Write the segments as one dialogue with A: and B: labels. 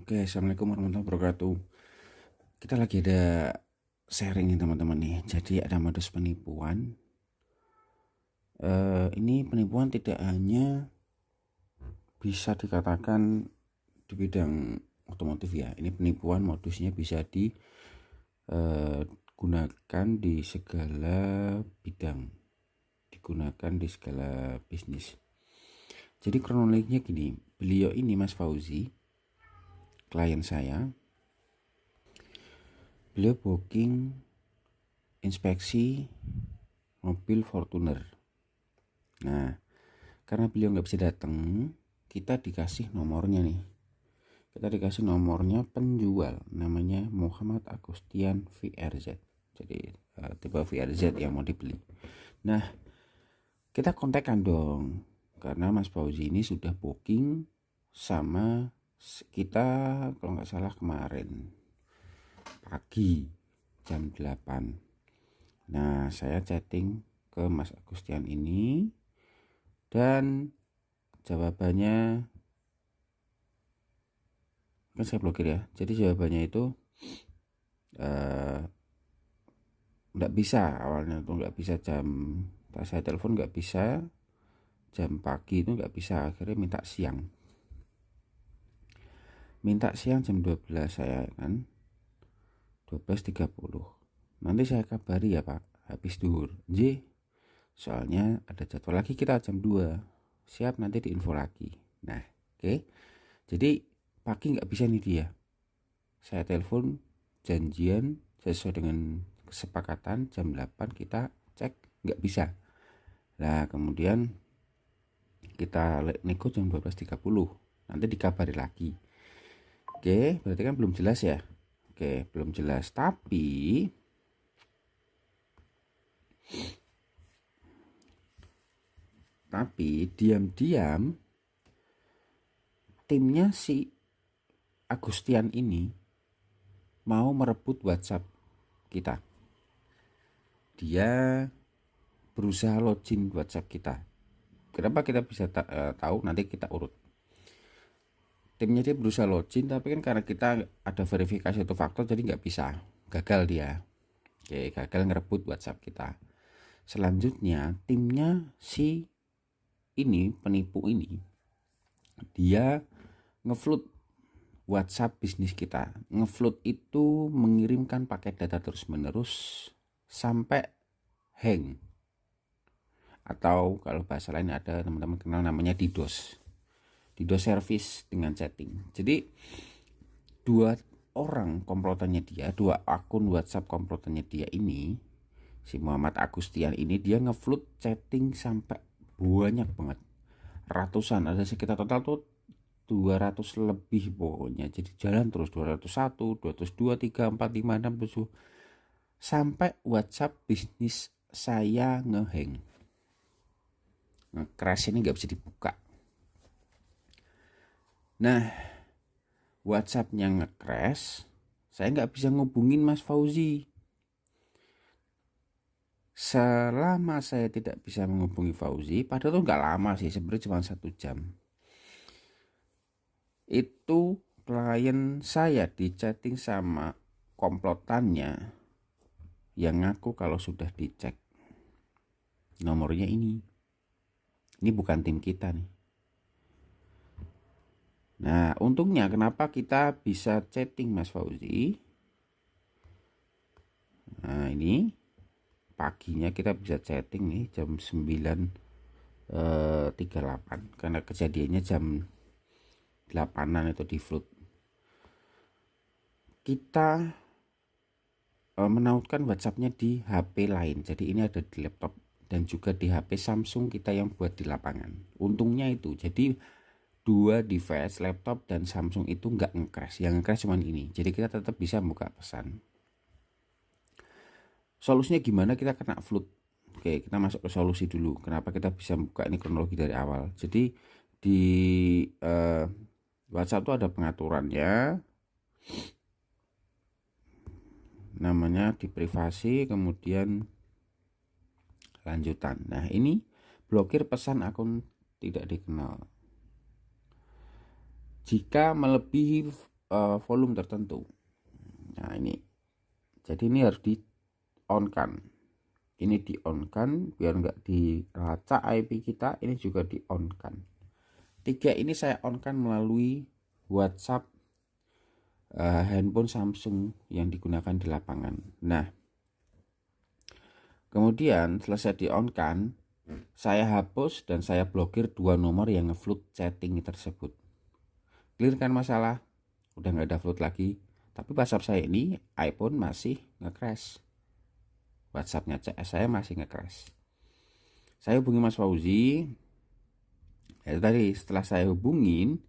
A: Oke, assalamualaikum warahmatullahi wabarakatuh. Kita lagi ada sharing nih teman-teman nih. Jadi ada modus penipuan. Ini penipuan tidak hanya bisa dikatakan di bidang otomotif ya. Ini penipuan modusnya bisa digunakan di segala bidang, digunakan di segala bisnis. Jadi kronologinya gini, beliau ini Mas Fauzi, klien saya, beliau booking inspeksi mobil Fortuner. Nah, karena beliau nggak bisa datang, kita dikasih nomornya nih. Kita dikasih nomornya penjual, namanya Muhammad Agustian VRZ. Jadi tipe VRZ yang mau dibeli. Nah, kita kontakkan dong, karena Mas Fauzi ini sudah booking sama kita kalau nggak salah kemarin pagi jam 8. Nah, saya chatting ke Mas Agustian ini dan jawabannya kan saya blokir ya. Jadi jawabannya itu nggak bisa, awalnya tuh nggak bisa saya telepon nggak bisa jam pagi, itu nggak bisa, akhirnya minta siang jam 12 saya kan 12.30. Nanti saya kabari ya Pak habis duhur. Soalnya ada jadwal lagi kita jam 2. Siap, nanti diinfo lagi. Nah, oke. Jadi pagi nggak bisa nih dia. Saya telepon janjian sesuai dengan kesepakatan jam 8 kita cek nggak bisa. Nah, kemudian kita nego jam 12.30. Nanti dikabari lagi. Oke, berarti kan belum jelas ya. Oke, belum jelas. Tapi diam-diam timnya si Agustian ini mau merebut WhatsApp kita. Dia berusaha login WhatsApp kita. Kenapa kita bisa tahu? Nanti kita urut. Timnya dia berusaha login, tapi kan karena kita ada verifikasi satu faktor, jadi nggak bisa. Gagal dia. Oke, gagal ngerebut WhatsApp kita. Selanjutnya timnya si ini penipu ini, dia ngeflood WhatsApp bisnis kita. Ngeflood itu mengirimkan paket data terus menerus sampai hang, atau kalau bahasa lain ada teman-teman kenal namanya DDoS service dengan chatting. Jadi dua akun WhatsApp komplotannya dia ini, si Muhammad Agustian ini, dia ngeflood chatting sampai banyak banget, ratusan, ada sekitar total tuh 200 lebih pokoknya. Jadi jalan terus 201, 202, 3, 4, 5, 6, 7 sampai WhatsApp bisnis saya ngehang, crash, ini nggak bisa dibuka. Nah, WhatsAppnya nge-crash, saya nggak bisa ngubungin Mas Fauzi. Selama saya tidak bisa menghubungi Fauzi, padahal itu nggak lama sih, sebenarnya cuma 1 jam. Itu klien saya di chatting sama komplotannya yang ngaku kalau sudah dicek nomornya ini bukan tim kita nih. Nah, untungnya kenapa kita bisa chatting Mas Fauzi. Nah, ini paginya kita bisa chatting nih jam 9.38, karena kejadiannya jam 8-an itu di flood. Kita menautkan WhatsAppnya di HP lain. Jadi ini ada di laptop dan juga di HP Samsung kita yang buat di lapangan. Untungnya itu. Jadi 2 device, laptop dan Samsung itu nggak nge-crash. Yang nge-crash cuma ini. Jadi kita tetap bisa buka pesan. Solusinya gimana? Kita kena flood. Oke, kita masuk ke solusi dulu. Kenapa kita bisa buka, ini kronologi dari awal. Jadi di WhatsApp itu ada pengaturannya, namanya di privasi, kemudian lanjutan. Nah, ini blokir pesan akun tidak dikenal jika melebihi volume tertentu. Nah ini, jadi ini harus di on kan, ini di on kan biar nggak dilacak IP kita. Ini juga di on kan. 3 ini saya on kan melalui WhatsApp handphone Samsung yang digunakan di lapangan. Nah kemudian selesai di on kan, saya hapus dan saya blokir 2 nomor yang ngeflood chatting tersebut. Clear kan masalah, udah nggak ada flood lagi. Tapi WhatsApp saya ini iPhone masih nge-crash, WhatsAppnya CS saya masih nge-crash. Saya hubungi Mas Fauzi. Ya tadi setelah saya hubungin,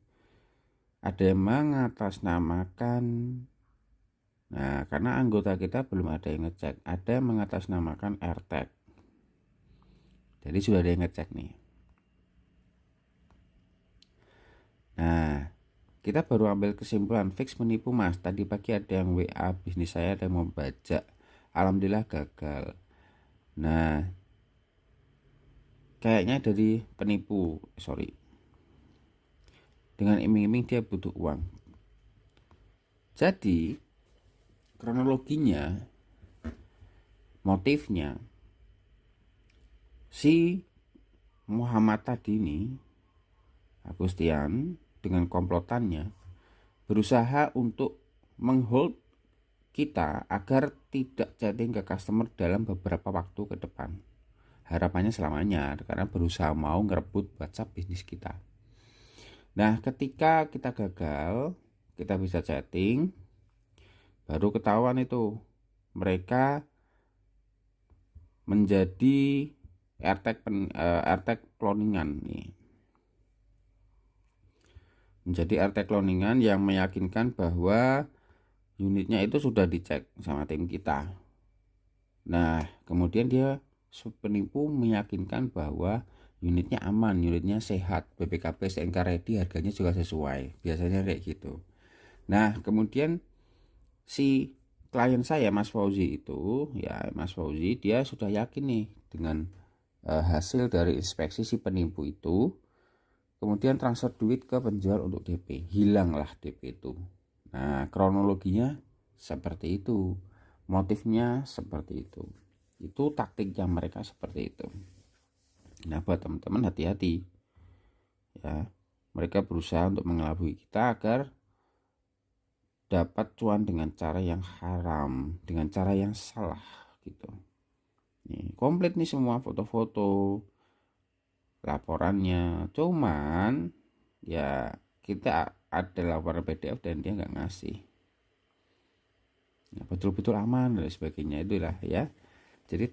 A: ada yang mengatasnamakan, nah karena anggota kita belum ada yang ngecek, ada yang mengatasnamakan AirTag. Jadi sudah ada yang ngecek nih. Nah kita baru ambil kesimpulan, fix menipu Mas. Tadi pagi ada yang WA bisnis saya, ada yang mau bajak, alhamdulillah gagal. Nah kayaknya dari penipu, dengan iming-iming dia butuh uang. Jadi kronologinya, motifnya, si Muhammad tadi ini, Agustian, dengan komplotannya berusaha untuk menghold kita agar tidak chatting ke customer dalam beberapa waktu ke depan. Harapannya selamanya, karena berusaha mau ngerebut WhatsApp bisnis kita. Nah ketika kita gagal, kita bisa chatting, baru ketahuan itu mereka menjadi AirTag cloningan nih. Menjadi AirTag cloningan yang meyakinkan bahwa unitnya itu sudah dicek sama tim kita. Nah kemudian dia penipu meyakinkan bahwa unitnya aman, unitnya sehat, BPKB STNK ready, harganya juga sesuai, biasanya kayak gitu. Nah kemudian si klien saya Mas Fauzi itu, ya Mas Fauzi dia sudah yakin nih dengan hasil dari inspeksi si penipu itu. Kemudian transfer duit ke penjual untuk DP, hilanglah DP itu. Nah kronologinya seperti itu, motifnya seperti itu taktiknya mereka seperti itu. Nah buat teman-teman hati-hati ya, mereka berusaha untuk mengelabui kita agar dapat cuan dengan cara yang haram, dengan cara yang salah gitu. Nih komplit nih semua foto-foto, laporannya, cuman ya kita ada laporan PDF dan dia nggak ngasih. Nah, betul-betul aman dan sebagainya, itulah ya. Jadi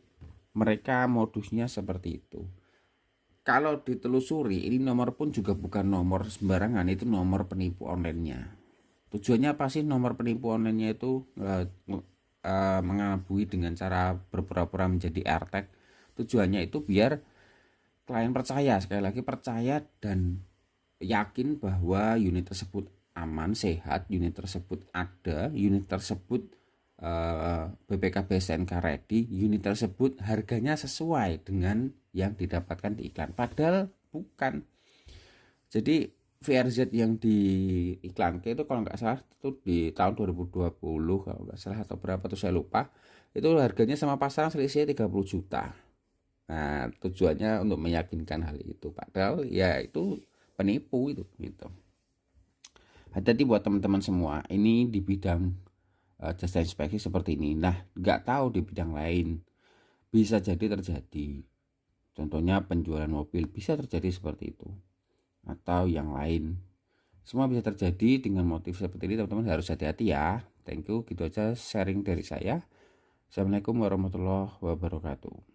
A: mereka modusnya seperti itu. Kalau ditelusuri, ini nomor pun juga bukan nomor sembarangan, itu nomor penipu online-nya. Tujuannya apa sih nomor penipu online-nya itu mengelabui dengan cara berpura-pura menjadi AirTag? Tujuannya itu biar klien percaya, sekali lagi percaya dan yakin bahwa unit tersebut aman, sehat, unit tersebut ada, unit tersebut BPKB STNK ready, unit tersebut harganya sesuai dengan yang didapatkan di iklan, padahal bukan. Jadi VRZ yang diiklankan itu kalau nggak salah itu di tahun 2020 kalau nggak salah, atau berapa tuh saya lupa, itu harganya sama pasaran selisih 30 juta. Nah tujuannya untuk meyakinkan hal itu, padahal ya itu penipu itu gitu. Hati-hati buat teman-teman semua, ini di bidang jasa inspeksi seperti ini. Nah nggak tahu di bidang lain, bisa jadi terjadi. Contohnya penjualan mobil bisa terjadi seperti itu, atau yang lain. Semua bisa terjadi dengan motif seperti ini, teman-teman harus hati-hati ya. Thank you, gitu aja sharing dari saya. Assalamualaikum warahmatullahi wabarakatuh.